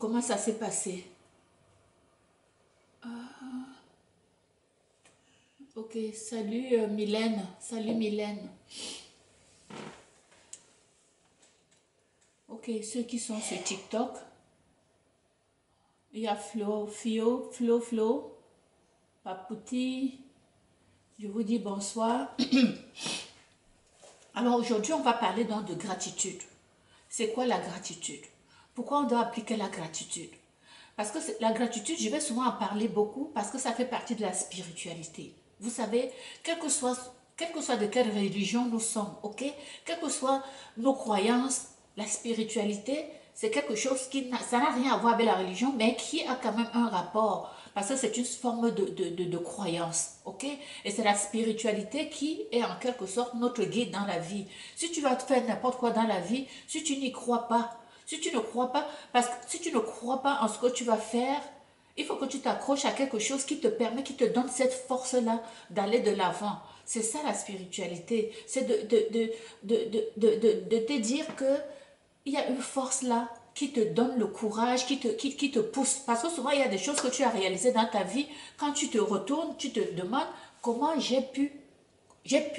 Comment ça s'est passé? Ok, salut Mylène. Salut Mylène. Ok, ceux qui sont sur TikTok, il y a Flo, Flo, Papouti. Je vous dis bonsoir. Alors aujourd'hui, on va parler donc de gratitude. C'est quoi la gratitude? Pourquoi on doit appliquer la gratitude? Parce que la gratitude, je vais souvent en parler beaucoup parce que ça fait partie de la spiritualité. Vous savez, quelle que soit de quelle religion nous sommes, ok? Quelles que soient nos croyances, la spiritualité, c'est quelque chose ça n'a rien à voir avec la religion, mais qui a quand même un rapport. Parce que c'est une forme de croyance, ok? Et c'est la spiritualité qui est en quelque sorte notre guide dans la vie. Si tu vas te faire n'importe quoi dans la vie, si tu n'y crois pas, si tu ne crois pas, parce que si tu ne crois pas en ce que tu vas faire, il faut que tu t'accroches à quelque chose qui te permet, qui te donne cette force-là d'aller de l'avant. C'est ça la spiritualité. C'est de te dire que il y a une force là qui te donne le courage, qui te pousse. Parce que souvent, il y a des choses que tu as réalisées dans ta vie. Quand tu te retournes, tu te demandes comment j'ai pu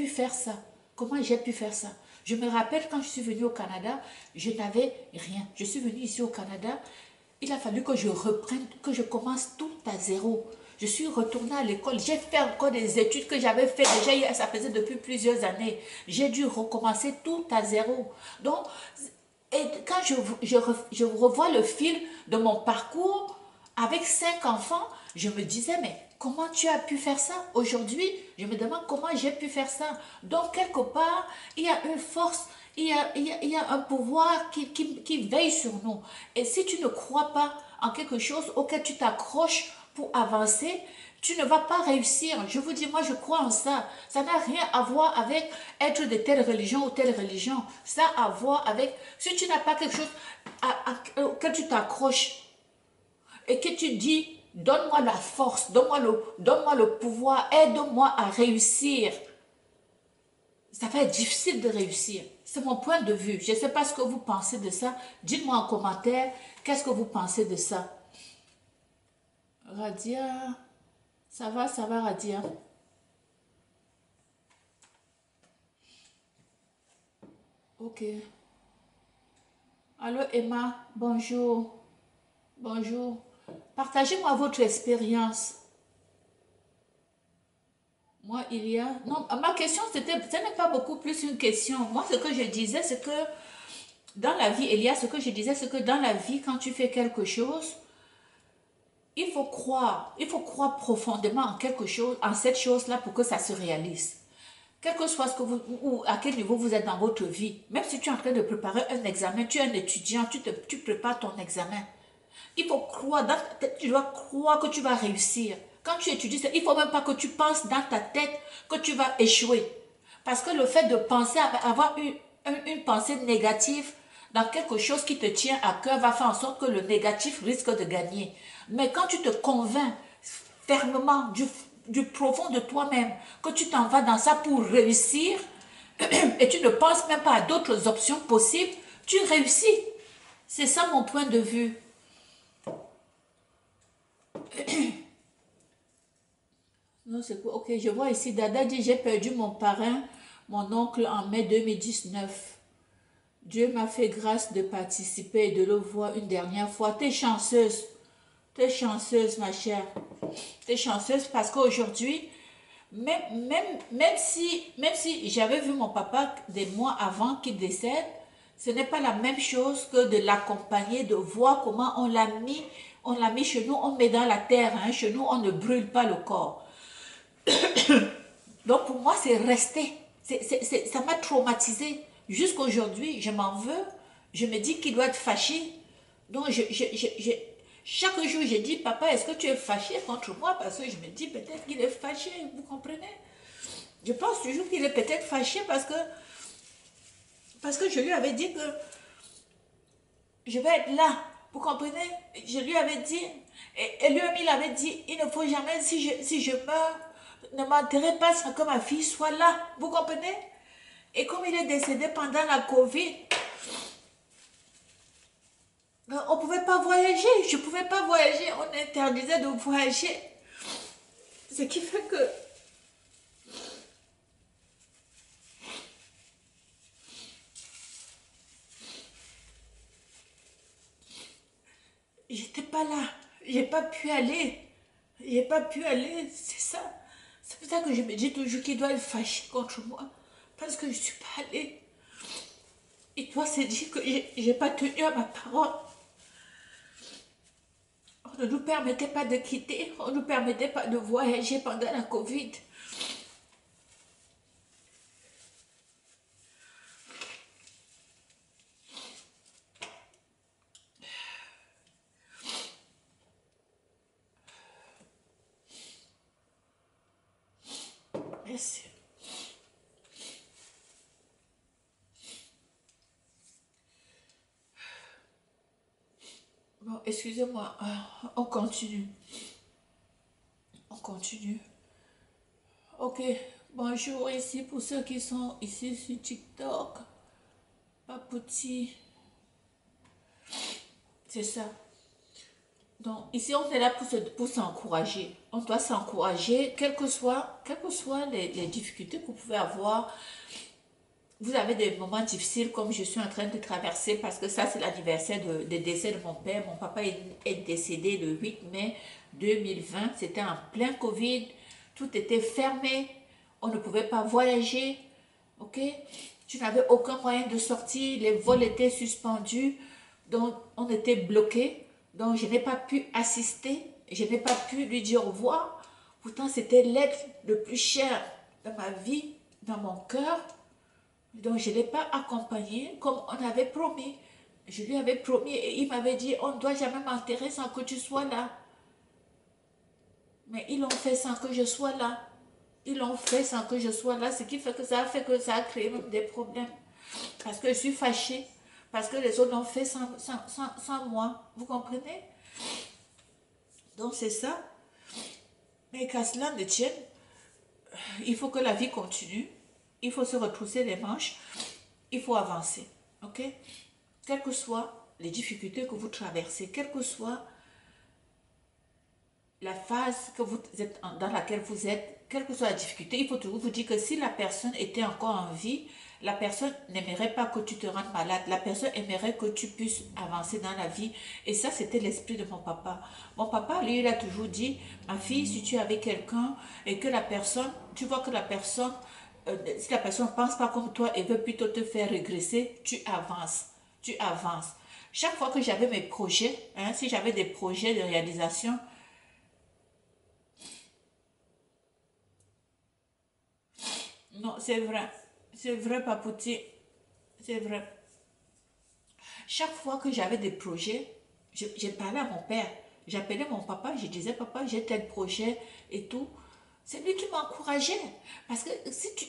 faire ça. Comment j'ai pu faire ça? Je me rappelle quand je suis venue au Canada, je n'avais rien. Je suis venue ici au Canada, il a fallu que je reprenne, que je commence tout à zéro. Je suis retournée à l'école, j'ai fait encore des études que j'avais fait déjà, ça faisait depuis plusieurs années. J'ai dû recommencer tout à zéro. Donc, et quand je revois le fil de mon parcours avec 5 enfants, je me disais, mais comment tu as pu faire ça? Aujourd'hui, je me demande comment j'ai pu faire ça. Donc, quelque part, il y a une force, il y a un pouvoir qui veille sur nous. Et si tu ne crois pas en quelque chose auquel tu t'accroches pour avancer, tu ne vas pas réussir. Je vous dis, moi, je crois en ça. Ça n'a rien à voir avec être de telle religion ou telle religion. Ça a à voir avec, si tu n'as pas quelque chose auquel tu t'accroches et que tu dis, donne-moi la force, donne-moi le pouvoir, aide-moi à réussir. Ça va être difficile de réussir. C'est mon point de vue. Je ne sais pas ce que vous pensez de ça. Dites-moi en commentaire, qu'est-ce que vous pensez de ça? Radia, ça va Radia. Ok. Allô Emma, bonjour. Bonjour. Partagez-moi votre expérience. Moi, il y a... Non, ma question, ce n'est pas beaucoup plus une question. Moi, ce que je disais, c'est que dans la vie, Elia, ce que je disais, c'est que dans la vie, quand tu fais quelque chose, il faut croire profondément en quelque chose, en cette chose-là pour que ça se réalise. Quel que soit ce que vous, ou à quel niveau vous êtes dans votre vie, même si tu es en train de préparer un examen, tu es un étudiant, tu prépares ton examen. Il faut croire, dans ta tête, tu dois croire que tu vas réussir. Quand tu étudies, il ne faut même pas que tu penses dans ta tête que tu vas échouer. Parce que le fait de penser, avoir une pensée négative dans quelque chose qui te tient à cœur va faire en sorte que le négatif risque de gagner. Mais quand tu te convaincs fermement du profond de toi-même que tu t'en vas dans ça pour réussir et tu ne penses même pas à d'autres options possibles, tu réussis. C'est ça mon point de vue. Non, c'est quoi? Ok, je vois ici, Dada dit, j'ai perdu mon parrain, mon oncle en mai 2019. Dieu m'a fait grâce de participer et de le voir une dernière fois. T'es chanceuse, ma chère. T'es chanceuse parce qu'aujourd'hui, même si j'avais vu mon papa des mois avant qu'il décède, ce n'est pas la même chose que de l'accompagner, de voir comment on l'a mis chez nous, on met dans la terre, hein, chez nous, on ne brûle pas le corps. Donc pour moi, c'est resté. Ça m'a traumatisé. Jusqu'aujourd'hui, je m'en veux. Je me dis qu'il doit être fâché. Donc chaque jour, je dis, papa, est-ce que tu es fâché contre moi? Parce que je me dis, peut-être qu'il est fâché, vous comprenez? Je pense toujours qu'il est peut-être fâché parce que je lui avais dit que je vais être là. Vous comprenez? Je lui avais dit, et lui-même il avait dit, il ne faut jamais, si je meurs, ne m'enterrez pas sans que ma fille soit là. Vous comprenez? Et comme il est décédé pendant la Covid, on ne pouvait pas voyager. Je ne pouvais pas voyager. On interdisait de voyager. Ce qui fait que j'étais pas là. J'ai pas pu aller. J'ai pas pu aller. C'est ça. C'est pour ça que je me dis toujours qu'il doit être fâché contre moi. Parce que je ne suis pas allée. Il doit se dire que j'ai pas tenu à ma parole. On ne nous permettait pas de quitter. On ne nous permettait pas de voyager pendant la Covid. Merci. Bon, excusez-moi. On continue. On continue. Ok. Bonjour ici pour ceux qui sont ici sur TikTok. Papouti. C'est ça. Donc, ici, on est là pour s'encourager. On doit s'encourager, quelles que soient les difficultés que vous pouvez avoir. Vous avez des moments difficiles comme je suis en train de traverser parce que ça, c'est l'anniversaire de décès de mon père. Mon papa est décédé le 8 mai 2020. C'était en plein Covid. Tout était fermé. On ne pouvait pas voyager. Ok? Tu n'avais aucun moyen de sortir. Les vols étaient suspendus. Donc, on était bloqué. Donc, je n'ai pas pu assister. Je n'ai pas pu lui dire au revoir. Pourtant, c'était l'être le plus cher dans ma vie, dans mon cœur. Donc, je ne l'ai pas accompagné comme on avait promis. Je lui avais promis et il m'avait dit, on ne doit jamais m'enterrer sans que tu sois là. Mais ils l'ont fait sans que je sois là. Ils l'ont fait sans que je sois là, ce qui fait que ça a créé même des problèmes. Parce que je suis fâchée. Parce que les autres l'ont fait sans moi. Vous comprenez? Donc c'est ça. Mais qu'à cela ne tienne, il faut que la vie continue. Il faut se retrousser les manches. Il faut avancer. Ok? Quelles que soient les difficultés que vous traversez, quelle que soit la phase que vous êtes dans laquelle vous êtes, quelle que soit la difficulté, il faut toujours vous dire que si la personne était encore en vie, la personne n'aimerait pas que tu te rendes malade. La personne aimerait que tu puisses avancer dans la vie. Et ça, c'était l'esprit de mon papa. Mon papa, lui, il a toujours dit, ma fille, si tu es avec quelqu'un et que la personne, tu vois que la personne, si la personne ne pense pas comme toi et veut plutôt te faire régresser, tu avances. Tu avances. Chaque fois que j'avais mes projets, hein, si j'avais des projets de réalisation, non, c'est vrai, Papouti, c'est vrai. Chaque fois que j'avais des projets, j'ai parlé à mon père. J'appelais mon papa, je disais, papa, j'ai tel projet et tout. C'est lui qui m'encourageait. Parce que si tu,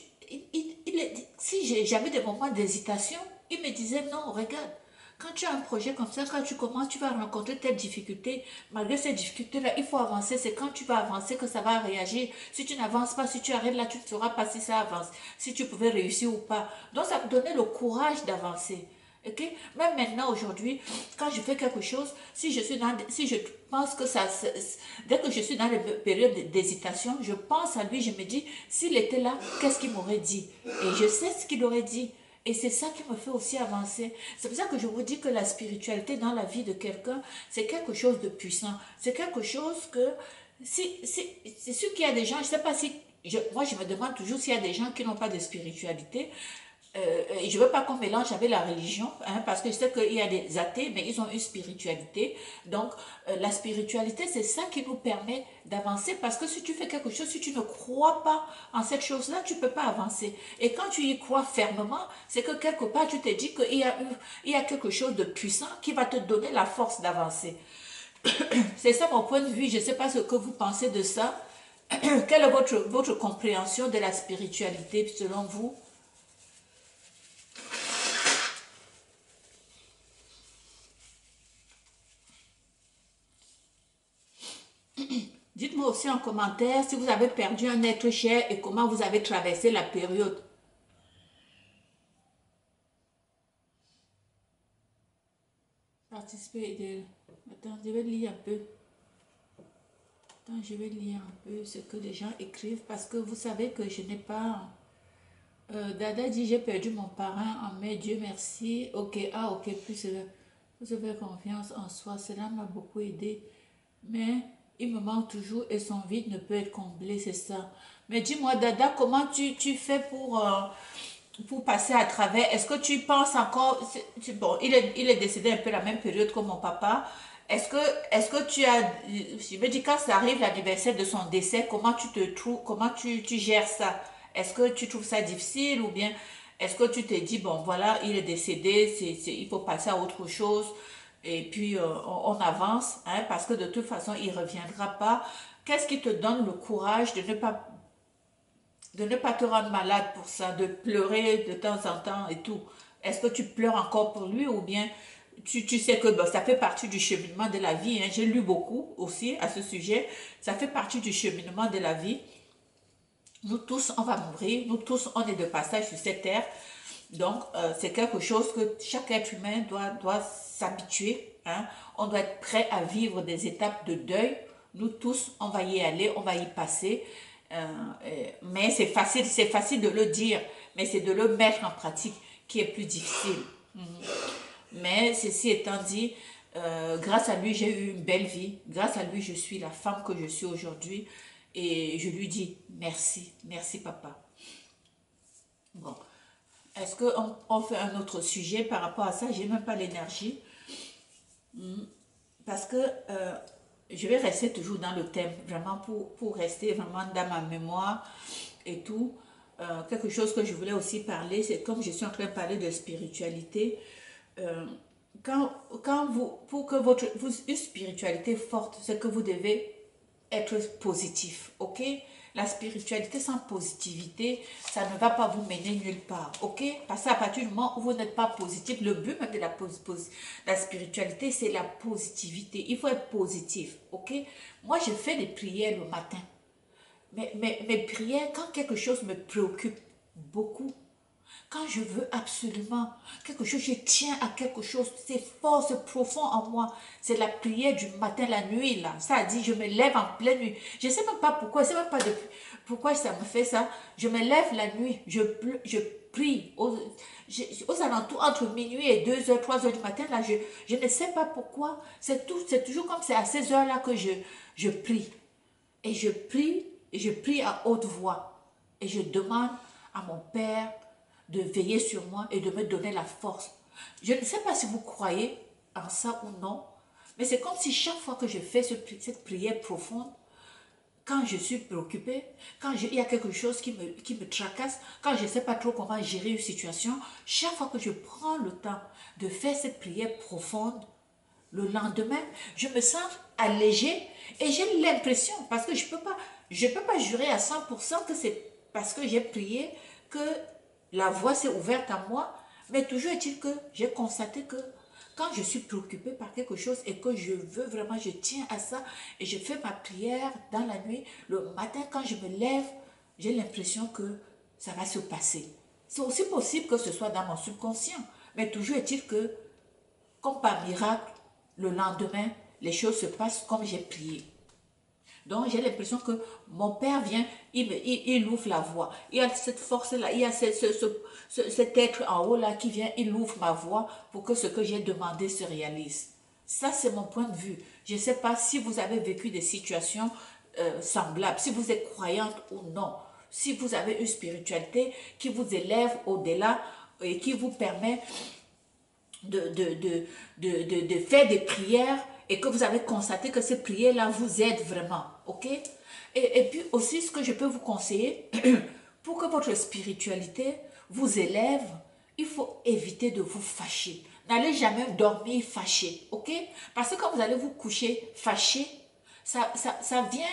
si j'avais des moments d'hésitation, il me disait, non, regarde, quand tu as un projet comme ça, quand tu commences, tu vas rencontrer telle difficulté. Malgré ces difficultés-là, il faut avancer. C'est quand tu vas avancer que ça va réagir. Si tu n'avances pas, si tu arrêtes là, tu ne sauras pas si ça avance, si tu pouvais réussir ou pas. Donc, ça me donnait le courage d'avancer. Ok? Même maintenant, aujourd'hui, quand je fais quelque chose, si je pense que dès que je suis dans les périodes d'hésitation, je pense à lui, je me dis, s'il était là, qu'est-ce qu'il m'aurait dit? Et je sais ce qu'il aurait dit. Et c'est ça qui me fait aussi avancer. C'est pour ça que je vous dis que la spiritualité dans la vie de quelqu'un, c'est quelque chose de puissant. C'est quelque chose que, c'est sûr qu'il y a des gens, je ne sais pas si, moi je me demande toujours s'il y a des gens qui n'ont pas de spiritualité. Et je ne veux pas qu'on mélange avec la religion, hein, parce que je sais qu'il y a des athées, mais ils ont une spiritualité. Donc, la spiritualité, c'est ça qui nous permet d'avancer, parce que si tu fais quelque chose, si tu ne crois pas en cette chose-là, tu ne peux pas avancer. Et quand tu y crois fermement, c'est que quelque part, tu te dis il y a quelque chose de puissant qui va te donner la force d'avancer. C'est ça mon point de vue. Je ne sais pas ce que vous pensez de ça. Quelle est votre compréhension de la spiritualité selon vous? Dites-moi aussi en commentaire si vous avez perdu un être cher et comment vous avez traversé la période. Participer peut aider. Attends, je vais lire un peu. Attends, je vais lire un peu ce que les gens écrivent parce que vous savez que je n'ai pas... Dada dit, j'ai perdu mon parrain en mai, Dieu merci. Ok, ah ok, plus se faire confiance en soi, cela m'a beaucoup aidé. Mais il me manque toujours et son vide ne peut être comblé, c'est ça. Mais dis-moi, Dada, comment tu fais pour passer à travers? Est-ce que tu penses encore... bon, il est décédé un peu la même période que mon papa. Est-ce que tu as... Je me dis, quand ça arrive l'anniversaire de son décès, comment tu te trouves, comment tu gères ça? Est-ce que tu trouves ça difficile ou bien est-ce que tu te dis, bon, voilà, il est décédé, il faut passer à autre chose et puis on avance, hein, parce que de toute façon, il ne reviendra pas. Qu'est-ce qui te donne le courage de ne pas te rendre malade pour ça, de pleurer de temps en temps et tout? Est-ce que tu pleures encore pour lui ou bien tu sais que bon, ça fait partie du cheminement de la vie, hein. J'ai lu beaucoup aussi à ce sujet. Ça fait partie du cheminement de la vie. Nous tous, on va mourir. Nous tous, on est de passage sur cette terre. Donc, c'est quelque chose que chaque être humain doit s'habituer, hein. On doit être prêt à vivre des étapes de deuil. Nous tous, on va y aller, on va y passer. Mais c'est facile de le dire, mais c'est de le mettre en pratique qui est plus difficile. Mais ceci étant dit, grâce à lui, j'ai eu une belle vie. Grâce à lui, je suis la femme que je suis aujourd'hui. Et je lui dis merci, merci papa. Bon, est-ce qu'on fait un autre sujet par rapport à ça? J'ai même pas l'énergie. Parce que je vais rester toujours dans le thème, vraiment pour rester vraiment dans ma mémoire et tout. Quelque chose que je voulais aussi parler, c'est comme je suis en train de parler de spiritualité. euh, pour que une spiritualité forte, c'est que vous devez être positif, ok? La spiritualité sans positivité, ça ne va pas vous mener nulle part, ok? Parce qu'à partir du moment où vous n'êtes pas positif, le but même de la spiritualité, c'est la positivité. Il faut être positif, ok? Moi, je fais des prières le matin. Mes prières, quand quelque chose me préoccupe beaucoup, quand je veux absolument quelque chose, je tiens à quelque chose, c'est fort, c'est profond en moi. C'est la prière du matin, la nuit, là. Ça a dit, je me lève en pleine nuit. Je ne sais même pas pourquoi, je ne sais même pas pourquoi ça me fait ça. Je me lève la nuit, je prie aux alentours, entre minuit et 2 heures, 3 heures du matin, là, je ne sais pas pourquoi. C'est toujours comme c'est à ces heures-là que je prie. Et je prie à haute voix. Et je demande à mon Père de veiller sur moi et de me donner la force. Je ne sais pas si vous croyez en ça ou non, mais c'est comme si chaque fois que je fais cette prière profonde, quand je suis préoccupée, il y a quelque chose qui me tracasse, quand je ne sais pas trop comment gérer une situation, chaque fois que je prends le temps de faire cette prière profonde, le lendemain, je me sens allégée et j'ai l'impression, parce que je peux pas jurer à 100% que c'est parce que j'ai prié que la voie s'est ouverte à moi, mais toujours est-il que j'ai constaté que quand je suis préoccupée par quelque chose et que je veux vraiment, je tiens à ça et je fais ma prière dans la nuit, le matin quand je me lève, j'ai l'impression que ça va se passer. C'est aussi possible que ce soit dans mon subconscient, mais toujours est-il que, comme par miracle, le lendemain, les choses se passent comme j'ai prié. Donc, j'ai l'impression que mon Père vient, il ouvre la voie. Il y a cette force-là, il y a cet être en haut-là qui vient, il ouvre ma voie pour que ce que j'ai demandé se réalise. Ça, c'est mon point de vue. Je ne sais pas si vous avez vécu des situations semblables, si vous êtes croyante ou non, si vous avez une spiritualité qui vous élève au-delà et qui vous permet de faire des prières et que vous avez constaté que ces prières-là vous aident vraiment, ok? Et puis aussi, ce que je peux vous conseiller, pour que votre spiritualité vous élève, il faut éviter de vous fâcher. N'allez jamais dormir fâché, ok? Parce que quand vous allez vous coucher fâché, ça vient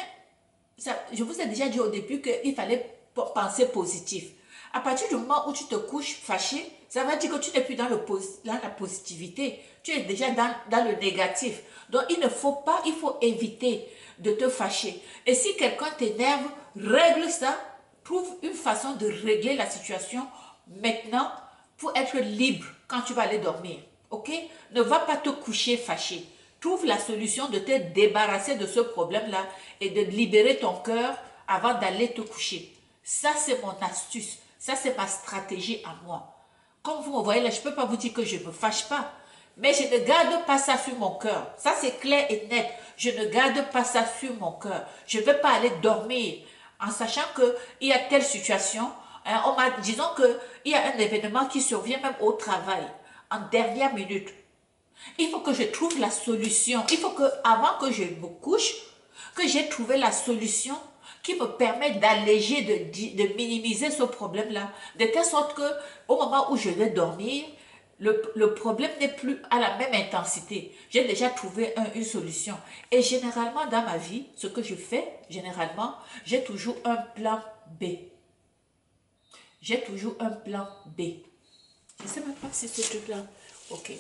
je vous ai déjà dit au début qu'il fallait penser positif. À partir du moment où tu te couches fâché, ça va dire que tu n'es plus dans la positivité. Tu es déjà dans le négatif. Donc, il faut éviter de te fâcher. Et si quelqu'un t'énerve, règle ça. Trouve une façon de régler la situation maintenant pour être libre quand tu vas aller dormir. Ok? Ne va pas te coucher fâché. Trouve la solution de te débarrasser de ce problème-là et de libérer ton cœur avant d'aller te coucher. Ça, c'est mon astuce. Ça, c'est ma stratégie à moi. Comme vous me voyez là, je ne peux pas vous dire que je ne me fâche pas. Mais je ne garde pas ça sur mon cœur. Ça, c'est clair et net. Je ne garde pas ça sur mon cœur. Je ne vais pas aller dormir en sachant qu'il y a telle situation. Hein, disons qu'il y a un événement qui survient même au travail, en dernière minute. Il faut que je trouve la solution. Il faut que, avant que je me couche, que j'ai trouvé la solution qui me permet d'alléger, de minimiser ce problème-là, de telle sorte que au moment où je vais dormir, le problème n'est plus à la même intensité. J'ai déjà trouvé une solution. Et généralement, dans ma vie, ce que je fais, généralement, j'ai toujours un plan B. J'ai toujours un plan B. Je ne sais même pas si c'est ce truc-là. Ok.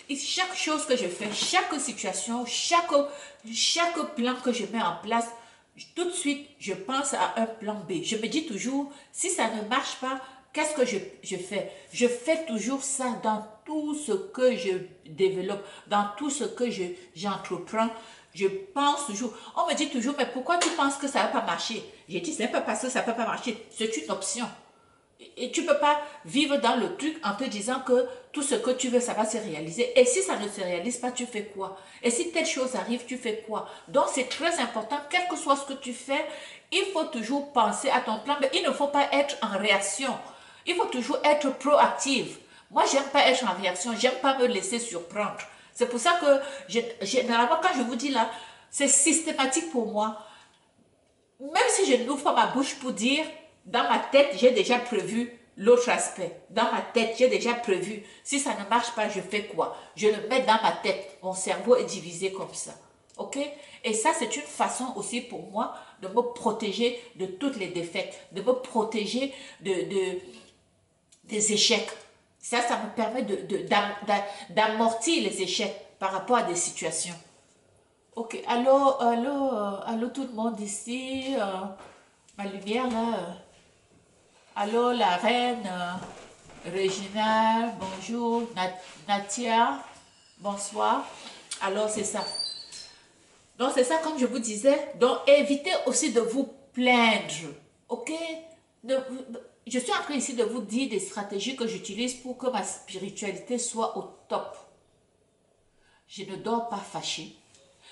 Et chaque chose que je fais, chaque situation, chaque plan que je mets en place, tout de suite, je pense à un plan B. Je me dis toujours, si ça ne marche pas, qu'est-ce que je fais? Je fais toujours ça dans tout ce que je développe, dans tout ce que j'entreprends. Je pense toujours, on me dit toujours, mais pourquoi tu penses que ça ne va pas marcher? J'ai dit, c'est pas parce que ça ne peut pas marcher, c'est une option. Et tu ne peux pas vivre dans le truc en te disant que tout ce que tu veux, ça va se réaliser. Et si ça ne se réalise pas, tu fais quoi? Et si telle chose arrive, tu fais quoi? Donc, c'est très important, quel que soit ce que tu fais, il faut toujours penser à ton plan. Mais il ne faut pas être en réaction. Il faut toujours être proactive. Moi, j'aime pas être en réaction. J'aime pas me laisser surprendre. C'est pour ça que, généralement, quand je vous dis là, c'est systématique pour moi. Même si je n'ouvre pas ma bouche pour dire, dans ma tête, j'ai déjà prévu l'autre aspect. Dans ma tête, j'ai déjà prévu. Si ça ne marche pas, je fais quoi? Je le mets dans ma tête. Mon cerveau est divisé comme ça. OK? Et ça, c'est une façon aussi pour moi de me protéger de toutes les défaites, de me protéger des échecs. Ça me permet d'amortir les échecs par rapport à des situations. Ok, allô tout le monde ici. Ma lumière là. Allô la reine. Régina, bonjour. Natia, bonsoir. Alors c'est ça. Donc c'est ça comme je vous disais. Donc évitez aussi de vous plaindre. Ok? Je suis en train ici de vous dire des stratégies que j'utilise pour que ma spiritualité soit au top. Je ne dors pas fâchée.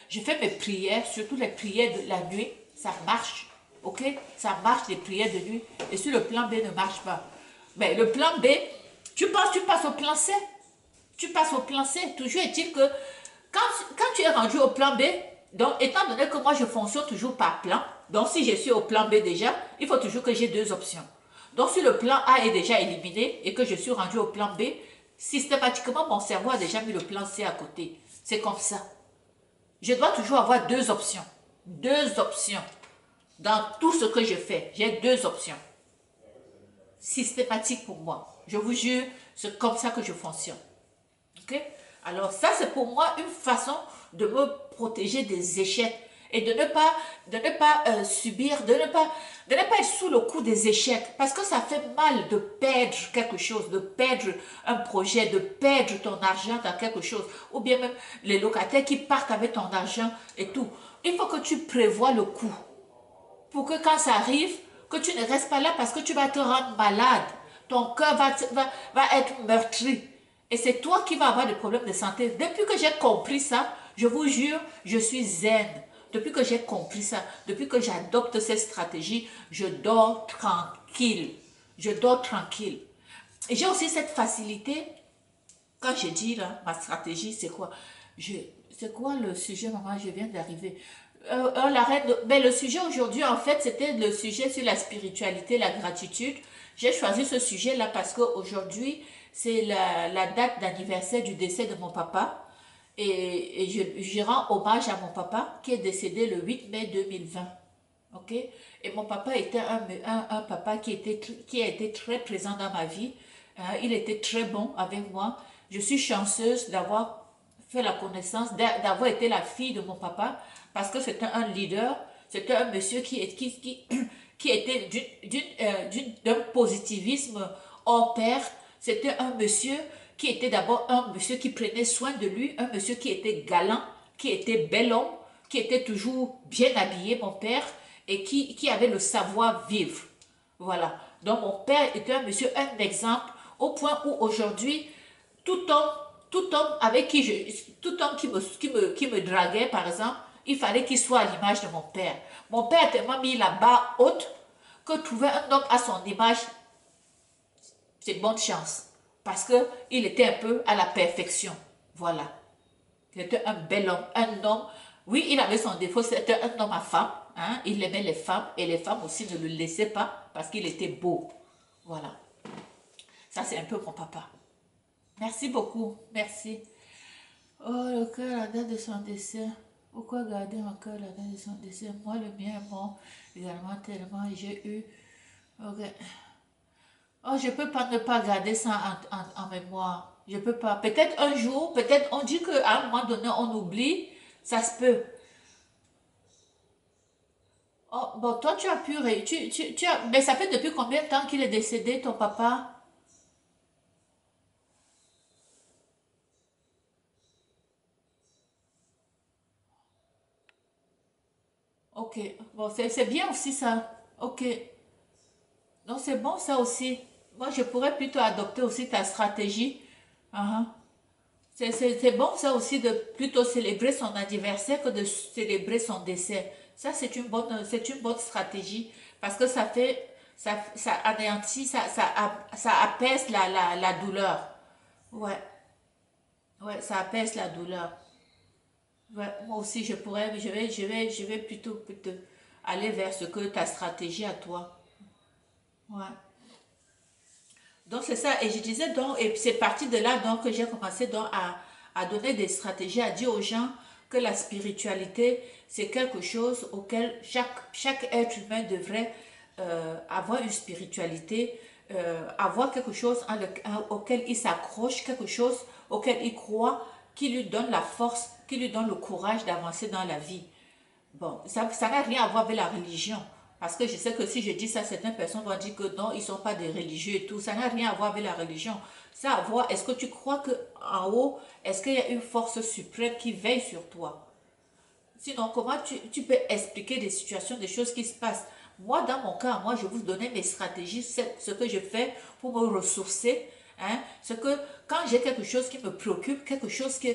Je fais mes prières, surtout les prières de la nuit, ça marche, ok? Ça marche les prières de nuit. Et si le plan B ne marche pas, mais le plan B, tu passes au plan C. Tu passes au plan C. Toujours est-il que quand tu es rendu au plan B, donc étant donné que moi je fonctionne toujours par plan, donc si je suis au plan B déjà, il faut toujours que j'ai deux options. Donc si le plan A est déjà éliminé et que je suis rendu au plan B, systématiquement mon cerveau a déjà mis le plan C à côté. C'est comme ça. Je dois toujours avoir deux options. Deux options. Dans tout ce que je fais, j'ai deux options. Systématique pour moi. Je vous jure, c'est comme ça que je fonctionne. Ok? Alors ça, c'est pour moi une façon de me protéger des échecs et de ne pas subir, de ne pas être sous le coup des échecs. Parce que ça fait mal de perdre quelque chose, de perdre un projet, de perdre ton argent dans quelque chose. Ou bien même les locataires qui partent avec ton argent et tout. Il faut que tu prévois le coup. Pour que quand ça arrive, que tu ne restes pas là parce que tu vas te rendre malade. Ton cœur va être meurtri. Et c'est toi qui vas avoir des problèmes de santé. Depuis que j'ai compris ça, je vous jure, je suis zen. Depuis que j'ai compris ça, depuis que j'adopte cette stratégie, je dors tranquille. Je dors tranquille. Et j'ai aussi cette facilité, quand je dis là, ma stratégie, c'est quoi? C'est quoi le sujet, maman? Je viens d'arriver. Mais le sujet aujourd'hui, en fait, c'était le sujet sur la spiritualité, la gratitude. J'ai choisi ce sujet-là parce qu'aujourd'hui, c'est la date d'anniversaire du décès de mon papa. Et je rends hommage à mon papa qui est décédé le 8 mai 2020. Ok? Et mon papa était un papa qui a été très présent dans ma vie. Il était très bon avec moi. Je suis chanceuse d'avoir fait la connaissance, d'avoir été la fille de mon papa parce que c'était un leader, c'était un monsieur qui était d'un positivisme hors pair. C'était un monsieur qui était d'abord un monsieur qui prenait soin de lui, un monsieur qui était galant, qui était bel homme, qui était toujours bien habillé, mon père, et qui avait le savoir-vivre. Voilà. Donc mon père était un monsieur, un exemple, au point où aujourd'hui, tout homme, tout homme avec qui tout homme qui me draguait, par exemple, il fallait qu'il soit à l'image de mon père. Mon père a tellement mis la barre haute que trouver un homme à son image, c'est bonne chance. Parce qu'il était un peu à la perfection. Voilà. Il était un bel homme, un homme. Oui, il avait son défaut, c'était un homme à femme. Hein? Il aimait les femmes et les femmes aussi ne le laissaient pas parce qu'il était beau. Voilà. Ça, c'est un peu mon papa. Merci beaucoup. Merci. Oh, le cœur, la date de son décès. Pourquoi garder mon cœur, la date de son décès? Moi, le mien est mort également tellement j'ai eu. Ok. Oh, je peux pas ne pas garder ça en mémoire. Je peux pas. Peut-être un jour, peut-être on dit qu'à un moment donné, on oublie. Ça se peut. Oh, bon, toi, tu as pu... Mais ça fait depuis combien de temps qu'il est décédé, ton papa? Ok. Bon, c'est bien aussi ça. Ok. Donc, c'est bon ça aussi. Moi, je pourrais plutôt adopter aussi ta stratégie. Ah, ah. C'est bon ça aussi de plutôt célébrer son anniversaire que de célébrer son décès. Ça, c'est une bonne stratégie parce que ça anéantit, ça apaise la douleur. Ouais, ouais, ça apaise la douleur. Ouais, moi aussi, je vais plutôt aller vers ce que ta stratégie à toi. Ouais. Donc c'est ça, et je disais donc, et c'est parti de là donc que j'ai commencé donc à donner des stratégies, à dire aux gens que la spiritualité, c'est quelque chose auquel chaque être humain devrait avoir une spiritualité, avoir quelque chose auquel il s'accroche, quelque chose auquel il croit, qui lui donne la force, qui lui donne le courage d'avancer dans la vie. Bon, ça n'a rien à voir avec la religion. Parce que je sais que si je dis ça, certaines personnes vont dire que non, ils ne sont pas des religieux et tout. Ça n'a rien à voir avec la religion. Ça a à voir, est-ce que tu crois qu'en haut, est-ce qu'il y a une force suprême qui veille sur toi? Sinon, comment tu peux expliquer des situations, des choses qui se passent? Moi, dans mon cas, moi, je vous donnais mes stratégies, ce que je fais pour me ressourcer. Hein, ce que quand j'ai quelque chose qui me préoccupe, quelque chose que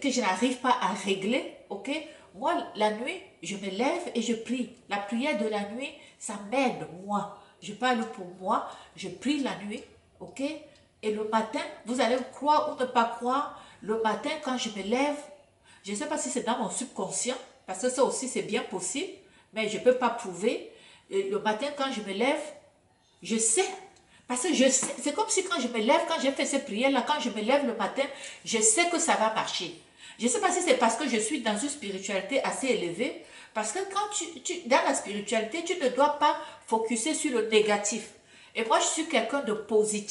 je n'arrive pas à régler, ok? Moi, la nuit, je me lève et je prie. La prière de la nuit, ça m'aide, moi. Je parle pour moi, je prie la nuit, ok? Et le matin, vous allez croire ou ne pas croire, le matin, quand je me lève, je ne sais pas si c'est dans mon subconscient, parce que ça aussi c'est bien possible, mais je ne peux pas prouver. Et le matin, quand je me lève, je sais. Parce que je sais, c'est comme si quand je me lève, quand j'ai fait ces prières-là, quand je me lève le matin, je sais que ça va marcher. Je ne sais pas si c'est parce que je suis dans une spiritualité assez élevée, parce que quand dans la spiritualité, tu ne dois pas focuser sur le négatif. Et moi, je suis quelqu'un de positif.